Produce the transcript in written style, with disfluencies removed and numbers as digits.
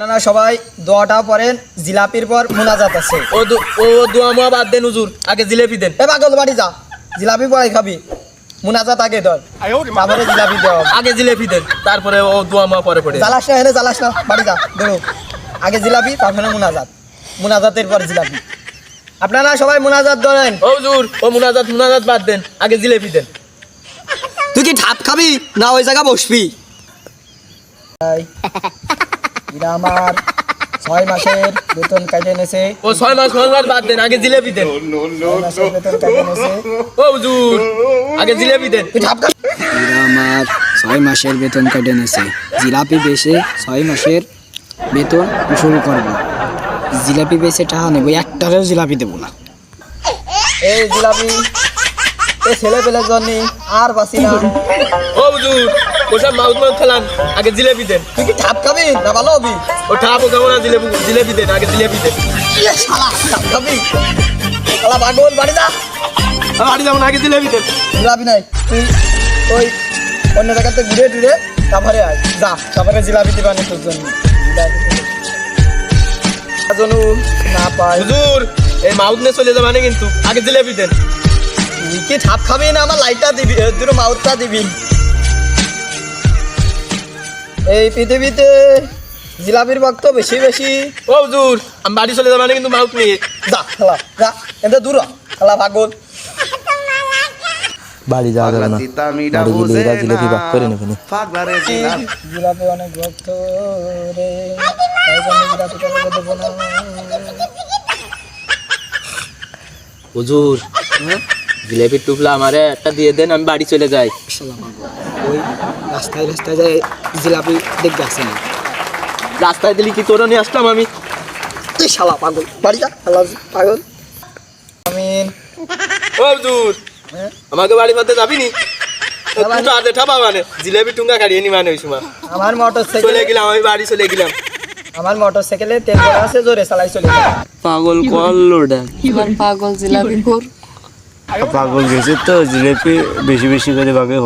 আপনারা সবাই দোয়াটা পড়েন, জিলাপির পর মুনাজাত আছে। ও দোয়া মোয়া বাদ দেন হুজুর, আগে জিলেপি দেন। এ পাগল বাড়ি যা, জিলাপি পরে খাবি, মুনাজাত আগে ধর, তারপরে জিলাপি দেওয়া হবে। আগে জিলেপি দেন, তারপরে ও দোয়া মোয়া পরে পড়ে। জ্বালাস না, হেরে জ্বালাস না, বাড়ি যা দেখো। আগে জিলাপি, তারপরে মুনাজাত, মুনাজাতের পর জিলাপি। আপনারা সবাই মুনাজাত ধরেন। ও হুজুর, ও মুনাজাত বাদ দেন, আগে জিলেপি দেন। তুই কি ঠাপ খাবি না ওই জায়গা বসবি? এরা আমার 6 মাসের বেতন কাটে নেছে। ও 6 মাস বাদ দেন, আগে জিলেপি দেন। 6 মাসের বেতন কাটে নেছে। ও হুজুর, আগে জিলেপি দেন। তুই ঠাপ খাবি? এরা আমার 6 মাসের বেতন কেটে নিয়েছে। জিলাপি বেচে 6 মাসের বেতন শুরু করব। জিলাপি বেচে টাকা নেব, একটারও জিলাপি দেবো না। এই জিলাপি এই ছেলে পেলের জন্য আর বাঁচি না। ও হুজুর, ওসব মাউথ খেলান, আগে জিলেপি দেন। তুই কি ঠাপ খাবি না ভালো হবি? ও ঠাপও খাবো না, জিলেপি দেন, আগে জিলেপি দেন। ইয়ে শালা, ঠাপ খাবি? শালা পাগল, বাড়ি যা। বাড়ি যাবো না, আগে জিলেপি দেন। জিলাপি নাই, তুই ওই অন্য জায়গাতে ঘুরে টুরে তারপরে আয়, যা তারপরে জিলাপি দিবা নি তোর জন্য। জিলাপি জন্য না পাই। হুজুর, এই মাউথ নিয়ে চলে যাবে না কিন্তু, আগে জিলেপি দেন। তুই কি ঠাপ খাবি না আমার লাইটটা দিবি, দুটো মাউথটা দিবি? এই পৃথিবীতে জিলাপির ভক্ত বেশি বেশি। ও হুজুর, আমি বাড়ি চলে যাবে না কিন্তু মাউথ নিয়ে। যা খেলা, যা এতে দূর হ, খেলা পাগল। বাড়ি যাওয়া যাবে না, বাড়ি গেলে এরা জিলেপি ভাগ করে নেবে না। জিলাপি অনেক ভক্ত রে, তাই জন্য জিলাপি কাউকে দেবো না। হুজুর, জিলেপির টুকলা আমারে একটা দিয়ে দেন, আমি বাড়ি চলে যাই। শালা পাগল, ওই রাস্তায় রাস্তায় যায় জিলাপি দেখতে আসে না। রাস্তায় দিলি কি তোরা নিয়ে আসলাম আমি? তুই শালা পাগল, বাড়ি যা খেলা পাগল। আমিন। ও হুজুর, আমাকে বাড়ি পথে যাবি নি? তো হাতে ঠাপা মানে জিলেপি টুঙ্গা কাটিয়ে নি মানে ওই সময় আমার মোটরসাইকেল চলে গেলাম, আমি বাড়ি চলে গেলাম। আমার মোটরসাইকেলে তেল ভরা আছে, জোরে চালাই চলে যা। পাগল করলো পাগল জিলাপি খোর। পাগল গেছে তো, জিলেপি বেশি বেশি করে ভাগে